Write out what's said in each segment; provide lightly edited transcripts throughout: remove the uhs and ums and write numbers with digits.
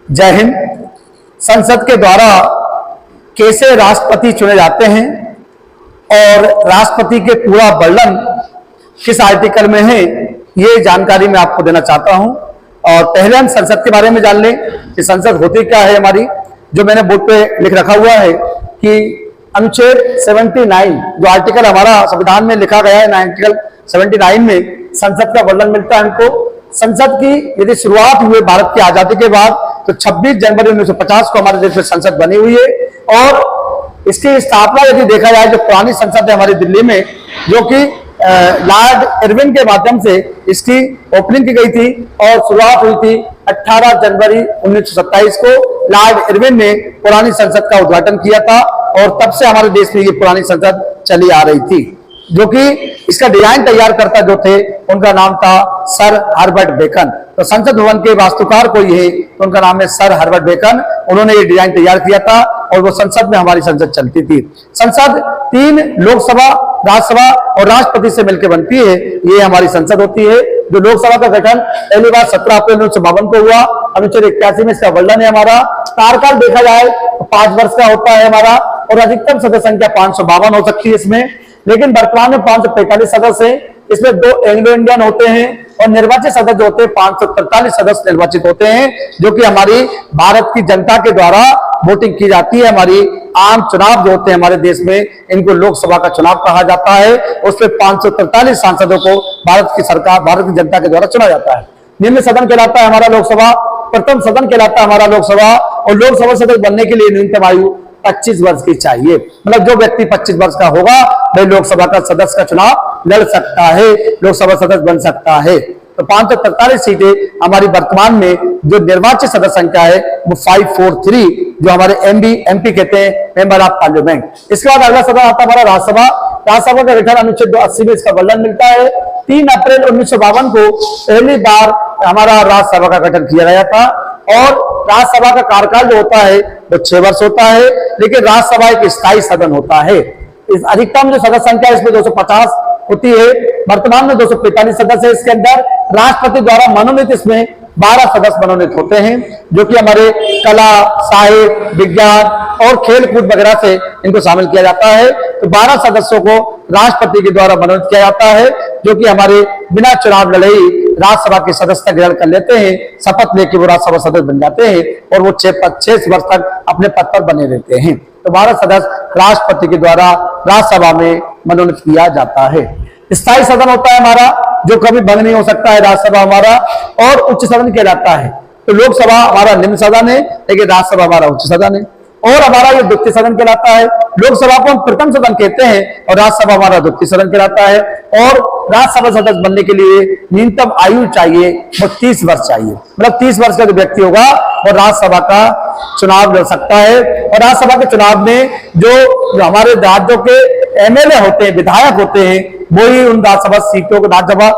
जय हिंद। संसद के द्वारा कैसे राष्ट्रपति चुने जाते हैं और राष्ट्रपति के पूरा वर्णन किस आर्टिकल में है, ये जानकारी मैं आपको देना चाहता हूं। और पहले हम संसद के बारे में जान लें कि संसद होती क्या है हमारी। जो मैंने बोर्ड पे लिख रखा हुआ है कि अनुच्छेद 79 जो आर्टिकल हमारा संविधान में लिखा गया है, आर्टिकल 79 में संसद का वर्णन मिलता है हमको। संसद की यदि शुरुआत हुई भारत की आजादी के बाद तो 26 जनवरी 1950 को हमारे देश में संसद बनी हुई है। और इसकी स्थापना यदि देखा जाए, जो पुरानी संसद है हमारी दिल्ली में, जो कि लॉर्ड इरविन के माध्यम से इसकी ओपनिंग की गई थी और शुरुआत हुई थी 18 जनवरी 1927 को लॉर्ड इरविन ने पुरानी संसद का उद्घाटन किया था। और तब से हमारे देश में ये पुरानी संसद चली आ रही थी। जो कि इसका डिजाइन तैयार करता जो थे उनका नाम था सर हर्बर्ट बेकन। तो संसद भवन के वास्तुकार कोई है तो उनका नाम है सर हर्बर्ट बेकन। उन्होंने ये डिजाइन तैयार किया था और वो संसद में हमारी संसद चलती थी। संसद 3 लोकसभा, राज्यसभा और राष्ट्रपति से मिलकर बनती है, ये हमारी संसद होती है। जो लोकसभा का गठन पहली बार 17 अप्रैल 1952 को हुआ। अनुच्छेद 81 में इसका वर्णन है हमारा। कार्यकाल देखा जाए तो 5 वर्ष का होता है हमारा और अधिकतम सदस्य संख्या 552 हो सकती है इसमें। लेकिन वर्तमान में 545 सदस्य हैं। इसमें 2 एंग्लो इंडियन होते हैं और निर्वाचित सदस्य जो होते हैं 543 सदस्य निर्वाचित होते हैं, जो कि हमारी भारत की जनता के द्वारा वोटिंग की जाती है। हमारी आम चुनाव जो होते हैं हमारे देश में, इनको लोकसभा का चुनाव कहा जाता है। उसमें 543 सांसदों को भारत की सरकार, भारत की जनता के द्वारा चुना जाता है। निम्न सदन कहलाता है हमारा लोकसभा, प्रथम सदन कहलाता है हमारा लोकसभा। और लोकसभा सदस्य बनने के लिए न्यूनतम आयु 25 वर्ष की चाहिए। मतलब जो व्यक्ति 25 वर्ष का होगा वह लोकसभा का सदस्य का चुनाव लड़ सकता है, लोकसभा सदस्य बन सकता है। तो 543 सीटें हमारी वर्तमान में जो निर्वाचित सदस्य संख्या है वो 543, जो हमारे एमपी कहते हैं, मेंबर ऑफ पार्लियामेंट। इसके बाद अगला सदन आता है हमारा राज्यसभा। राज्यसभा का गठन अनुच्छेद 80 में इसका वर्णन मिलता है। 3 अप्रैल 1952 को पहली बार हमारा राज्यसभा का गठन किया गया था। और राज्यसभा का कार्यकाल जो होता है वो 6 वर्ष होता है। लेकिन राज्यसभा एक स्थायी सदन होता है। इस अधिकतम जो सदस्य संख्या इसमें 250 होती है। वर्तमान में 245 सदस्य है इसके अंदर। राष्ट्रपति द्वारा मनोनीत इसमें 12 सदस्य मनोनीत होते हैं, जो कि हमारे कला, साहित्य, विज्ञान और खेल कूद वगैरह से इनको शामिल किया जाता है। तो 12 सदस्यों को राष्ट्रपति के द्वारा मनोनीत किया जाता है, जो कि हमारे बिना चुनाव लड़े ही राज्यसभा की सदस्यता ग्रहण कर लेते हैं, शपथ लेके वो राज्यसभा सदस्य बन जाते हैं और वो 6 वर्ष तक अपने पद पर बने रहते हैं। तो 12 सदस्य राष्ट्रपति के द्वारा राज्यसभा में मनोनीत किया जाता है। स्थायी सदन होता है हमारा, जो कभी भंग नहीं हो सकता है राज्यसभा हमारा। और उच्च सदन कहलाता है। तो लोकसभा हमारा निम्न सदन है, लेकिन राज्यसभा हमारा उच्च सदन है। और हमारा ये द्वितीय सदन कहलाता है। लोकसभा को हम प्रथम सदन कहते हैं और राज्यसभा हमारा द्वितीय सदन कहलाता है। और राज्यसभा सदस्य बनने के लिए न्यूनतम आयु चाहिए वो 30 वर्ष चाहिए। मतलब 30 वर्ष का जो व्यक्ति होगा वो राज्यसभा का चुनाव लड़ सकता है। और राज्यसभा के चुनाव में जो हमारे राज्यों के एमएलए होते हैं, विधायक होते हैं, वही उन राज्यसभा सीटों को, राज्यसभा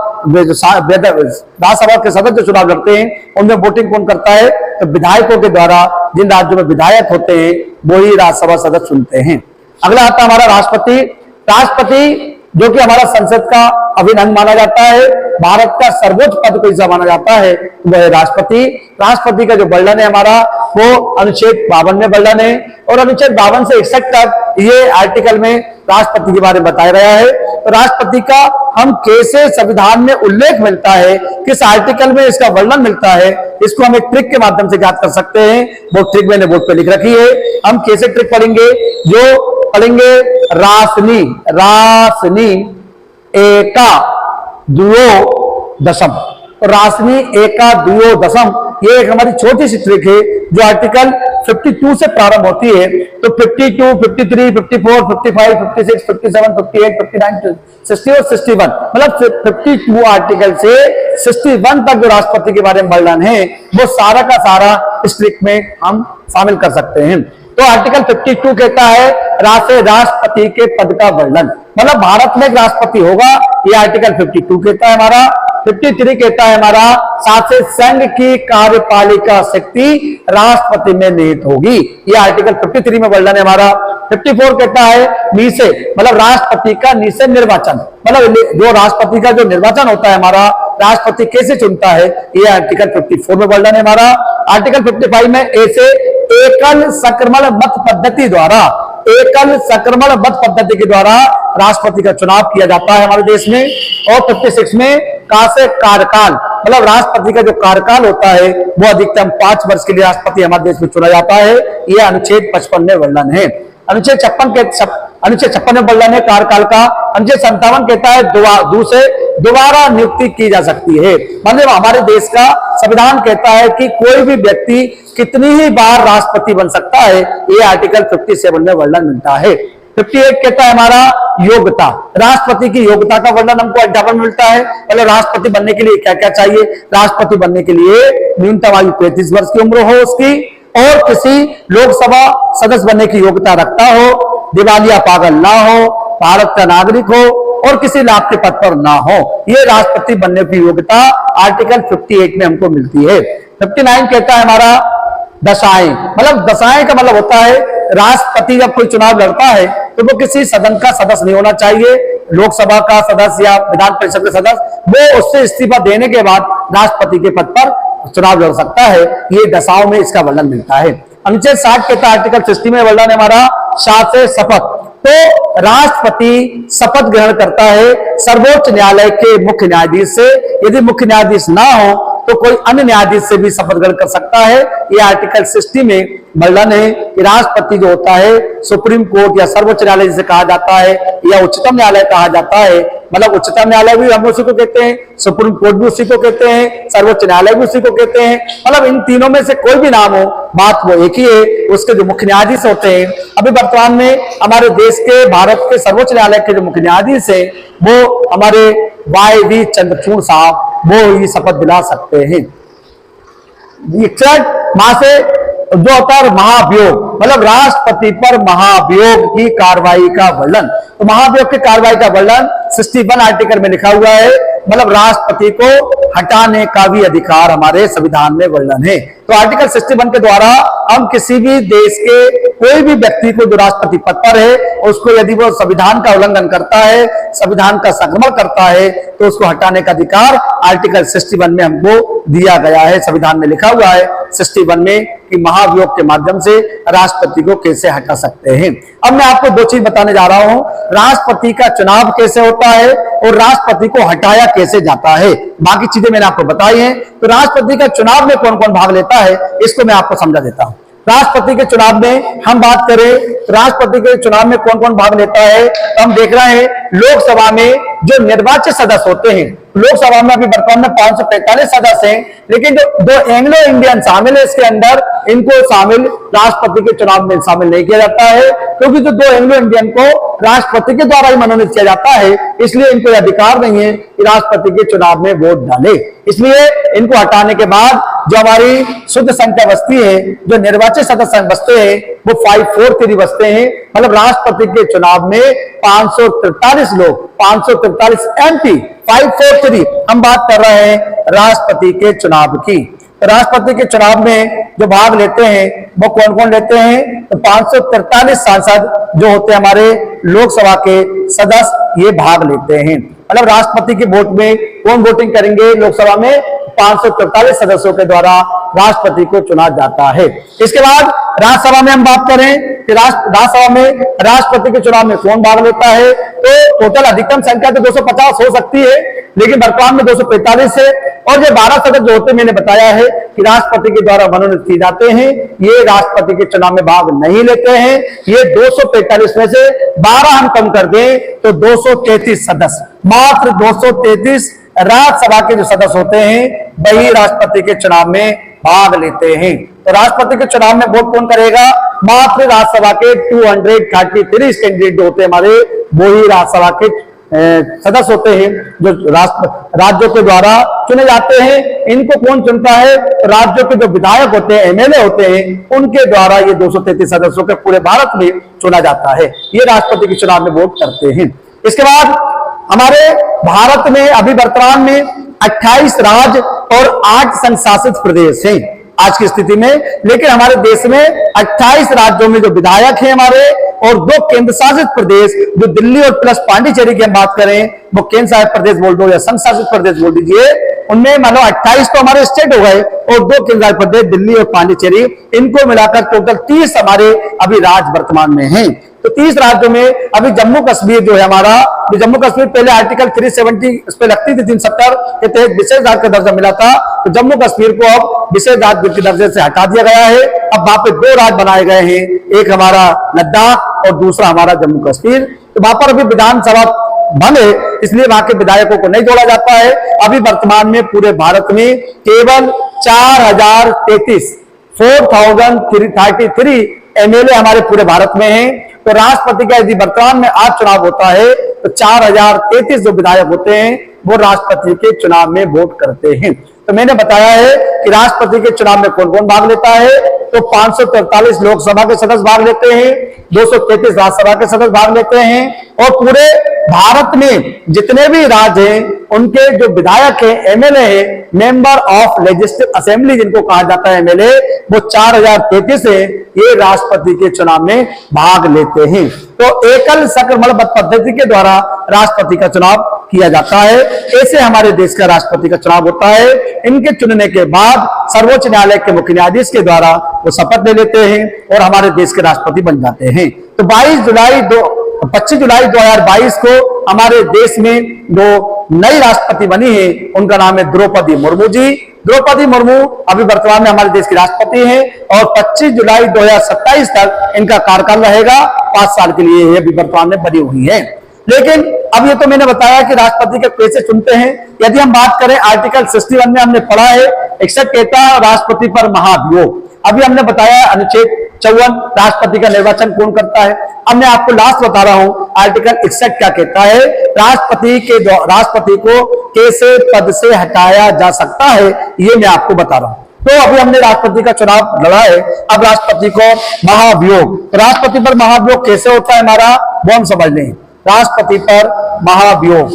के सदस्य चुनाव लड़ते हैं, उनमें वोटिंग कौन करता है? तो विधायकों के द्वारा जिन राज्यों में विधायक होते हैं वही राज्यसभा सदस्य चुनते हैं। अगला आता है हमारा राष्ट्रपति। राष्ट्रपति जो कि हमारा संसद का अभिन्न अंग माना जाता है, भारत का सर्वोच्च पद को ऐसा माना जाता है वह है राष्ट्रपति। राष्ट्रपति का जो वर्णन है हमारा वो अनुच्छेद 52 में वर्णन है। और अनुच्छेद 52 से 61 तक ये आर्टिकल में राष्ट्रपति के बारे में बताया गया है। तो राष्ट्रपति का हम कैसे संविधान में उल्लेख मिलता है, किस आर्टिकल में इसका वर्णन मिलता है, इसको हम एक ट्रिक के माध्यम से ज्ञात कर सकते हैं। वो ट्रिक मैंने बोर्ड पे लिख रखी है। हम कैसे ट्रिक पढ़ेंगे? जो पढ़ेंगे रासनी एका दुओ दशम। रासनी एका दुओ दशम ये एक हमारी छोटी सी ट्रिक है जो आर्टिकल 52 से प्रारंभ होती है। तो 52, 53, 54, 55, 56, 57, 58, 59, 60 और 61, मतलब 52 आर्टिकल से 61 तक जो राष्ट्रपति के बारे में वर्णन है वो सारा का सारा इस ट्रिक में हम शामिल कर सकते हैं। तो आर्टिकल 52 कहता है राष्ट्रपति के पद का वर्णन, मतलब भारत में एक राष्ट्रपति होगा, ये आर्टिकल 52 कहता है हमारा। 53 कहता है हमारा साथ से संघ की कार्यपालिका शक्ति राष्ट्रपति में निहित होगी, ये आर्टिकल 53 में वर्णन है हमारा। 54 कहता है नीचे, मतलब राष्ट्रपति का नीचे निर्वाचन, मतलब जो राष्ट्रपति का जो निर्वाचन होता है हमारा राष्ट्रपति कैसे चुनता है, ये आर्टिकल 54 में वर्णन है हमारा। आर्टिकल 55 में ऐसे एकल संक्रमण मत पद्धति द्वारा, एकल संक्रमण मत पद्धति के द्वारा राष्ट्रपति का चुनाव किया जाता है हमारे देश में। और 56 में कासे कार्यकाल, मतलब राष्ट्रपति का जो कार्यकाल होता है वो अधिकतम 5 वर्ष के लिए राष्ट्रपति हमारे देश में चुना जाता है। यह अनुच्छेद 55 में वर्णन है। अनुच्छेद 56 में वर्णन है कार्यकाल का। अनुच्छेद 57 कहता है दोबारा नियुक्ति की जा सकती है। मतलब हमारे देश का संविधान कहता है कि कोई भी व्यक्ति कितनी ही बार राष्ट्रपति बन सकता है, ये आर्टिकल 57 में वर्णन मिलता है। 58 कहता है हमारा योग्यता, राष्ट्रपति की योग्यता का वर्णन हमको 58 में मिलता है। मतलब राष्ट्रपति बनने के लिए क्या क्या चाहिए, राष्ट्रपति बनने के लिए न्यूनतम आयु 35 वर्ष की उम्र हो उसकी, और किसी लोकसभा सदस्य बनने की योग्यता रखता हो, दिवालिया पागल ना हो, भारत का नागरिक हो और किसी लाभ के पद पर ना हो। ये राष्ट्रपति बनने की योग्यता आर्टिकल 58 में हमको मिलती है। 59 कहता है हमारा दशाएं, मतलब दशाएं का मतलब होता है राष्ट्रपति जब कोई चुनाव लड़ता है तो वो किसी सदन का सदस्य नहीं होना चाहिए, लोकसभा का सदस्य या विधान परिषद का सदस्य, वो उससे इस्तीफा देने के बाद राष्ट्रपति के पद पर चुनाव लड़ सकता है। ये दशाओं में इसका वर्णन मिलता है। अनुच्छेद 60 के तहत आर्टिकल 60 में वर्णन है हमारा शासन शपथ। तो राष्ट्रपति शपथ ग्रहण करता है सर्वोच्च न्यायालय के मुख्य न्यायाधीश से। यदि मुख्य न्यायाधीश ना हो तो कोई अन्य न्यायाधीश से भी शपथ ग्रहण कर सकता है। ये आर्टिकल 60 में वर्णन है कि राष्ट्रपति जो होता है सुप्रीम कोर्ट या सर्वोच्च न्यायालय जिसे कहा जाता है या उच्चतम न्यायालय कहा जाता है, मतलब उच्चतम न्यायालय भी हम उसी को कहते हैं, सुप्रीम कोर्ट भी उसी को कहते हैं, सर्वोच्च न्यायालय भी उसी को कहते हैं। मतलब इन तीनों में से कोई भी नाम हो, बात वो एक ही है, उसके जो मुख्य न्यायाधीश होते हैं। अभी वर्तमान में हमारे देश के भारत के सर्वोच्च न्यायालय के जो मुख्य न्यायाधीश है वो हमारे YV चंद्रचूड़ साहब, वो ही शपथ दिला सकते हैं। 61 माह से जो होता है महाभियोग, मतलब राष्ट्रपति पर महाभियोग की कार्रवाई का वर्णन। तो महाभियोग की कार्रवाई का वर्णन 61 आर्टिकल में लिखा हुआ है। मतलब राष्ट्रपति को हटाने का भी अधिकार हमारे संविधान में वर्णन है। तो आर्टिकल 61 के द्वारा हम किसी भी देश के कोई भी व्यक्ति को जो राष्ट्रपति पद पर है उसको यदि वो संविधान का उल्लंघन करता है, संविधान का संक्रमण करता है, तो उसको हटाने का अधिकार आर्टिकल 61 में हमको दिया गया है। संविधान में लिखा हुआ है 61 में कि महाभियोग के माध्यम से राष्ट्रपति को कैसे हटा सकते हैं। अब मैं आपको दो चीज बताने जा रहा हूं, राष्ट्रपति का चुनाव कैसे होता है और राष्ट्रपति को हटाया कैसे जाता है। बाकी चीजें मैंने आपको बताई हैं। तो राष्ट्रपति का चुनाव में कौन कौन भाग लेता है इसको मैं आपको समझा देता हूं। राष्ट्रपति के चुनाव में हम बात करें, राष्ट्रपति के चुनाव में कौन कौन भाग लेता है, तो हम देख रहे हैं लोकसभा में जो निर्वाचित सदस्य होते हैं, लोकसभा में अभी वर्तमान में 545 सदस्य हैं, लेकिन जो दो एंग्लो इंडियन शामिल है इसके अंदर, इनको शामिल राष्ट्रपति के चुनाव में शामिल नहीं किया जाता है, क्योंकि जो दो एंग्लो इंडियन को राष्ट्रपति के द्वारा ही मनोनीत किया जाता है, इसलिए इनको अधिकार नहीं है कि राष्ट्रपति के चुनाव में वोट डाले। इसलिए इनको हटाने के बाद जो हमारी शुद्ध संख्या बचती है, जो निर्वाचित सदस्य बचते हैं, वो 543 बचते हैं। मतलब राष्ट्रपति के चुनाव में 543 लोग, 543 MP, 543 हम बात कर रहे हैं राष्ट्रपति के चुनाव की। तो राष्ट्रपति के चुनाव में जो भाग लेते हैं वो कौन कौन लेते हैं, तो 543 सांसद जो होते हैं हमारे लोकसभा के सदस्य, ये भाग लेते हैं। मतलब राष्ट्रपति के वोट में कौन वोटिंग करेंगे, लोकसभा में 543 सदस्यों के द्वारा राष्ट्रपति को चुना जाता है। इसके बाद राज्यसभा में हम बात करें कि राज्यसभा में राष्ट्रपति के चुनाव में कौन भाग लेता है, तो टोटल अधिकतम संख्या तो 250 हो सकती है, लेकिन वर्तमान में 245 है। और ये 12 सदस्य जो होते मैंने बताया है कि राष्ट्रपति के द्वारा मनोनीत किए जाते हैं, ये राष्ट्रपति के चुनाव में भाग नहीं लेते हैं। ये 245 में से 12 हम कम कर दें तो 233 सदस्य, मात्र 233 राज्यसभा के जो सदस्य होते हैं वही राष्ट्रपति के चुनाव में भाग लेते हैं। तो राष्ट्रपति के चुनाव में वोट कौन करेगा, मात्र राज्यसभा के 233 कैंडिडेट जो होते हैं हमारे, वो ही राज्यसभा के सदस्य होते हैं जो राज्यों के द्वारा चुने जाते हैं। इनको कौन चुनता है, राज्यों के जो विधायक होते हैं, MLA होते हैं, उनके द्वारा ये 233 सदस्यों के पूरे भारत में चुना जाता है। ये राष्ट्रपति के चुनाव में वोट करते हैं। इसके बाद हमारे भारत में अभी वर्तमान में 28 राज्य और 8 संघ शासित प्रदेश हैं आज की स्थिति में, लेकिन हमारे देश में 28 राज्यों में जो विधायक हैं हमारे, और 2 केंद्र शासित प्रदेश जो दिल्ली और प्लस पांडिचेरी की हम बात करें, वो केंद्र शासित प्रदेश बोल दो या संघ शासित प्रदेश बोल दीजिए, उनमें मतलब 28 तो हमारे स्टेट हो गए और 2 केंद्र प्रदेश दिल्ली और पांडिचेरी, इनको मिलाकर टोटल 30 हमारे अभी राज्य वर्तमान में हैं। तो 30 राज्यों में अभी जम्मू कश्मीर जो है हमारा, जम्मू कश्मीर पहले आर्टिकल 370 इस पे लगती थी 370 के तहत विशेष राज्य का दर्जा मिला था, तो जम्मू कश्मीर को अब विशेष राज्य के दर्जे से हटा दिया गया है। अब वहां पे 2 राज्य बनाए गए हैं, एक हमारा लद्दाख और दूसरा हमारा जम्मू कश्मीर। तो वहां पर अभी विधानसभा बंद है, इसलिए वहां के विधायकों को नहीं जोड़ा जाता है। अभी वर्तमान में पूरे भारत में केवल 4033 4033 एमएलए हमारे पूरे भारत में हैं। तो राष्ट्रपति का यदि वर्तमान में आज चुनाव होता है तो 4033 जो विधायक होते हैं वो राष्ट्रपति के चुनाव में वोट करते हैं। तो मैंने बताया है कि राष्ट्रपति के चुनाव में कौन कौन भाग लेता है, तो 543 लोकसभा के सदस्य भाग लेते हैं, 233 राज्यसभा के सदस्य भाग लेते हैं, और पूरे भारत में जितने भी राज्य हैं उनके जो विधायक हैं, एमएलए हैं, मेंबर ऑफ लेजिस्लेटिव असेंबली जिनको कहा जाता है एमएलए, वो 4033 है, ये राष्ट्रपति के चुनाव में भाग लेते हैं। तो एकल संक्रमण पद्धति के द्वारा राष्ट्रपति का चुनाव किया जाता है। ऐसे हमारे देश का राष्ट्रपति का चुनाव होता है। इनके चुनने के बाद सर्वोच्च न्यायालय के मुख्य न्यायाधीश के द्वारा वो शपथ ले लेते हैं और हमारे देश के राष्ट्रपति बन जाते हैं। तो 25 जुलाई 2022 को हमारे देश में जो नई राष्ट्रपति बनी है उनका नाम है द्रौपदी मुर्मू जी। द्रौपदी मुर्मू अभी वर्तमान में हमारे देश की राष्ट्रपति हैं और 25 जुलाई 2027 तक इनका कार्यकाल रहेगा। 5 साल के लिए ये अभी वर्तमान में बनी हुई है। लेकिन अब ये तो मैंने बताया कि राष्ट्रपति के कैसे चुनते हैं। यदि हम बात करें आर्टिकल 61 में हमने पढ़ा है, 61 कहता है राष्ट्रपति पर महाभियोग। अभी हमने बताया अनुच्छेद 54 राष्ट्रपति का निर्वाचन कौन करता है। अब मैं आपको लास्ट बता रहा हूं आर्टिकल 61 क्या कहता है, राष्ट्रपति को कैसे पद से हटाया जा सकता है, ये मैं आपको बता रहा हूं। तो अभी हमने राष्ट्रपति का चुनाव लड़ा है, अब राष्ट्रपति को महाभियोग, तो राष्ट्रपति पर महाभियोग कैसे होता है हमारा वो हम समझ लें। राष्ट्रपति पर महाभियोग,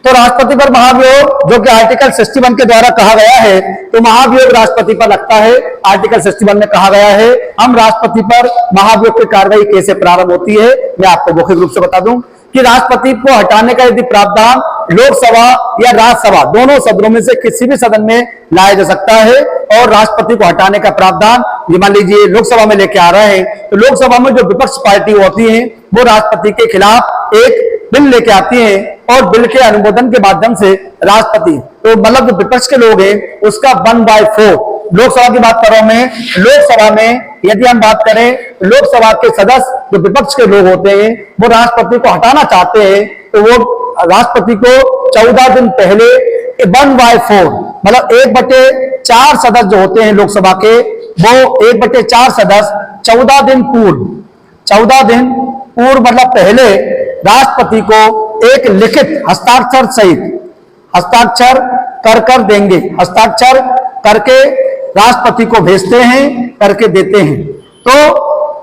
तो राष्ट्रपति पर महाभियोग जो कि आर्टिकल 61 के द्वारा कहा गया है, तो महाभियोग राष्ट्रपति पर लगता है। आर्टिकल 61 में कहा गया है। हम राष्ट्रपति पर महाभियोग की कार्रवाई कैसे प्रारंभ होती है मैं आपको मौखिक रूप से बता दूं कि राष्ट्रपति को हटाने का यदि प्रावधान लोकसभा या राज्यसभा दोनों सदनों में से किसी भी सदन में लाया जा सकता है, और राष्ट्रपति को हटाने का प्रावधान मान लीजिए लोकसभा में लेके आ रहे हैं, तो लोकसभा में जो विपक्ष पार्टी होती है वो राष्ट्रपति के खिलाफ एक बिल लेके आती है और बिल के अनुमोदन के माध्यम से राष्ट्रपति, तो मतलब जो विपक्ष के लोग हैं उसका 1/4, लोकसभा की बात कर रहा हूं मैं, लोकसभा में यदि हम बात करें लोकसभा के सदस्य जो विपक्ष के लोग होते हैं वो राष्ट्रपति को हटाना चाहते हैं, तो वो राष्ट्रपति को 14 दिन पहले 1/4 मतलब 1/4 सदस्य जो होते हैं लोकसभा के, वो 1/4 सदस्य 14 दिन पूर्व मतलब पहले राष्ट्रपति को एक लिखित हस्ताक्षर सहित हस्ताक्षर कर देंगे, हस्ताक्षर करके राष्ट्रपति को भेजते हैं, करके देते हैं। तो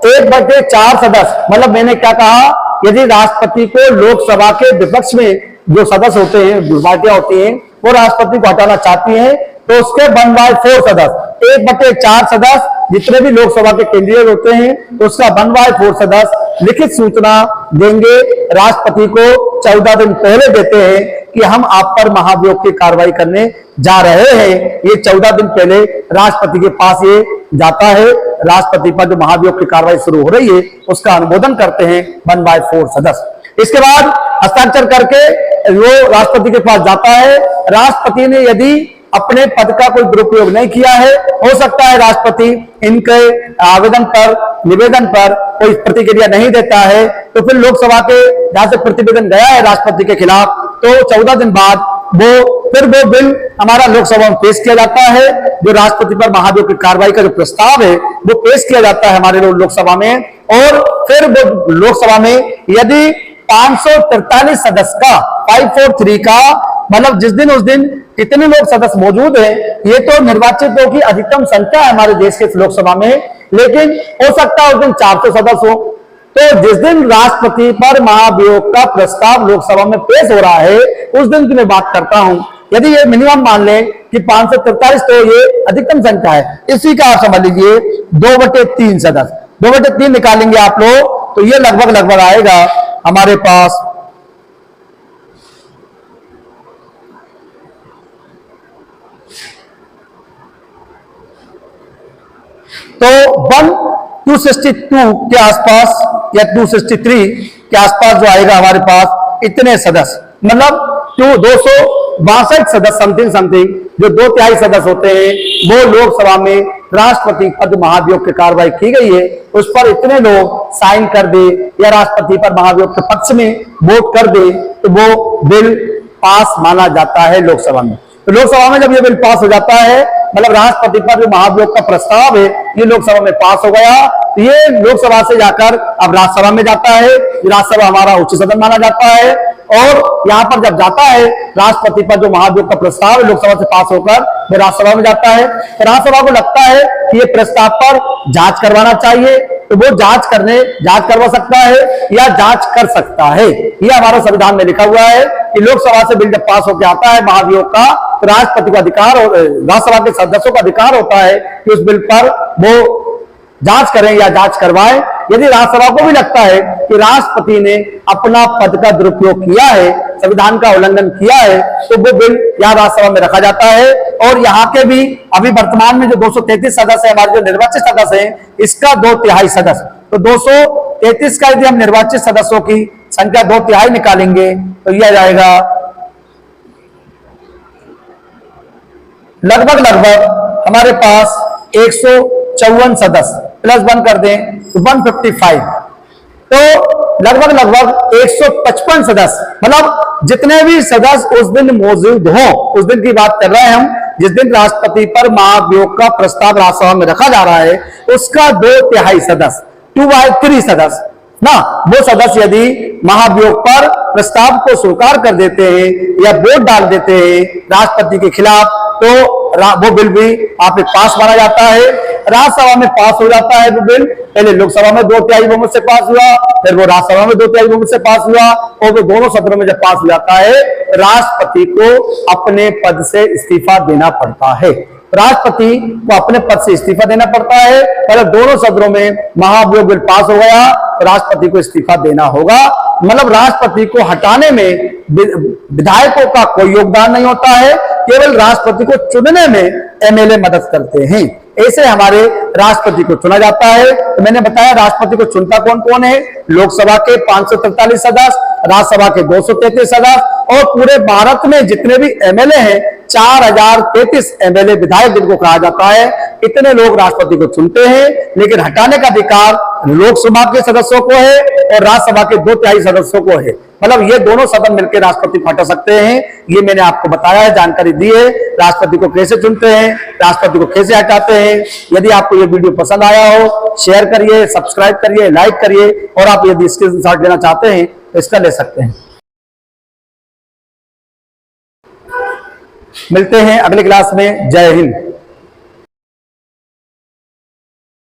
1/4 सदस्य मतलब मैंने क्या कहा, यदि राष्ट्रपति को लोकसभा के विपक्ष में जो सदस्य होते हैं, जो पार्टियां होती हैं, वो राष्ट्रपति को हटाना चाहती हैं, तो उसके 1/4 सदस्य 1/4 सदस्य जितने भी लोकसभा के कैंडिडेट होते हैं तो उसका 1/4 सदस्य लिखित सूचना देंगे राष्ट्रपति को, 14 दिन पहले देते हैं कि हम आप पर महाभियोग की कार्रवाई करने जा रहे हैं। ये 14 दिन पहले राष्ट्रपति के पास ये जाता है, राष्ट्रपति पर जो महाभियोग की कार्रवाई शुरू हो रही है उसका अनुमोदन करते हैं 1/4 सदस्य। इसके बाद हस्ताक्षर करके वो राष्ट्रपति के पास जाता है। राष्ट्रपति ने यदि अपने पद का कोई दुरुपयोग नहीं किया है, हो सकता है राष्ट्रपति इनके आवेदन पर निवेदन पर कोई प्रतिक्रिया नहीं देता है, तो फिर लोकसभा के जहां से प्रतिवेदन गया है राष्ट्रपति के खिलाफ, तो 14 दिन बाद वो बिल हमारा लोकसभा में पेश किया जाता है। जो राष्ट्रपति पर महाभियोग की कार्रवाई का जो प्रस्ताव है वो पेश किया जाता है हमारे लोकसभा में, और फिर वो लोकसभा में यदि 543 सदस्य का 543 का मतलब जिस दिन उस दिन कितने लोग सदस्य मौजूद हैं, ये तो निर्वाचितों की अधिकतम संख्या है हमारे देश के लोकसभा में, लेकिन हो सकता है उस दिन 400 सदस्य हो। तो जिस दिन राष्ट्रपति पर महाभियोग का प्रस्ताव लोकसभा में पेश हो रहा है उस दिन की मैं बात करता हूं। यदि ये मिनिमम मान लें कि 543, तो ये अधिकतम संख्या है, इसी का आप समझ लीजिए 2/3 सदस्य, 2/3 निकालेंगे आप लोग तो ये लगभग आएगा हमारे पास तो 262 के आसपास या 263 के आसपास जो आएगा हमारे पास इतने सदस्य, मतलब 262 सदस्य समथिंग जो 2/3 सदस्य होते हैं, वो लोकसभा में राष्ट्रपति पद महाभियोग की कार्रवाई की गई है उस पर इतने लोग साइन कर दे या राष्ट्रपति पर महाभियोग के पक्ष में वोट कर दे तो वो बिल पास माना जाता है लोकसभा में। तो लोकसभा में जब ये बिल पास हो जाता है, मतलब राष्ट्रपति पर जो महाभियोग का प्रस्ताव है ये लोकसभा में पास हो गया, तो ये लोकसभा से जाकर अब राज्यसभा में जाता है। राज्यसभा हमारा उच्च सदन माना जाता है और यहाँ पर जब जाता है राष्ट्रपति पर जो महाभियोग का प्रस्ताव है लोकसभा से पास होकर वो राज्यसभा में जाता है। तो राज्यसभा को लगता है कि ये प्रस्ताव पर जांच करवाना चाहिए, तो वो जांच करवा सकता है या जांच कर सकता है। यह हमारा संविधान में लिखा हुआ है कि लोकसभा से बिल जब पास होकर आता है महाभियोग का, तो राष्ट्रपति को अधिकार और राज्यसभा के सदस्यों का अधिकार होता है कि उस बिल पर वो जांच करें या जांच करवाएं। यदि राज्यसभा को भी लगता है कि राष्ट्रपति ने अपना पद का दुरुपयोग किया है, संविधान का उल्लंघन किया है, तो वो बिल यहाँ राज्यसभा में रखा जाता है। और यहाँ के भी अभी वर्तमान में जो 233 सदस्य है हमारे जो निर्वाचित सदस्य हैं, इसका 2/3 सदस्य, तो 233 का यदि हम निर्वाचित सदस्यों की संख्या 2/3 निकालेंगे तो यह जाएगा लगभग हमारे पास 154 सदस्य प्लस 1 कर दें तो 155, तो लगभग 155 सदस्य, मतलब जितने भी सदस्य उस दिन मौजूद हो, उस दिन की बात कर रहे हैं हम, जिस दिन राष्ट्रपति पर महाभियोग का प्रस्ताव राज्यसभा में रखा जा रहा है, उसका 2/3 सदस्य 2/3 सदस्य ना, वो सदस्य यदि महाभियोग पर प्रस्ताव को स्वीकार कर देते हैं या वोट डाल देते हैं राष्ट्रपति के खिलाफ, तो वो बिल भी आप पास माना जाता है। राज्यसभा में पास हो जाता है वो बिल, पहले लोकसभा में 2/3 बहुमत से पास हुआ, फिर वो राज्यसभा में 2/3 बहुमत से पास हुआ, और वो दोनों सदनों में जब पास हो जाता है राष्ट्रपति को अपने पद से इस्तीफा देना पड़ता है। राष्ट्रपति को अपने पद से इस्तीफा देना पड़ता है। पहले दोनों सदनों में महाभियोग बिल पास हो गया तो राष्ट्रपति को इस्तीफा देना होगा, मतलब राष्ट्रपति को हटाने में विधायकों का कोई योगदान नहीं होता है, केवल राष्ट्रपति को चुनने में एमएलए मदद करते हैं। ऐसे हमारे राष्ट्रपति को चुना जाता है। तो मैंने बताया राष्ट्रपति को चुनता कौन कौन है, लोकसभा के 543 सदस्य, राज्यसभा के 233 सदस्य और पूरे भारत में जितने भी एमएलए हैं 4033 एमएलए विधायक जिनको कहा जाता है, इतने लोग राष्ट्रपति को चुनते हैं। लेकिन हटाने का अधिकार लोकसभा के सदस्यों को है और राज्यसभा के 2/3 सदस्यों को है, मतलब ये दोनों सदन मिलकर राष्ट्रपति को हटा सकते हैं। ये मैंने आपको बताया है, जानकारी दी है, राष्ट्रपति को कैसे चुनते हैं, राष्ट्रपति को कैसे हटाते हैं। यदि आपको ये वीडियो पसंद आया हो, शेयर करिए, सब्सक्राइब करिए, लाइक करिए, और आप यदि स्क्रीनशॉट लेना चाहते हैं तो इसका ले सकते हैं। मिलते हैं अगली क्लास में। जय हिंद।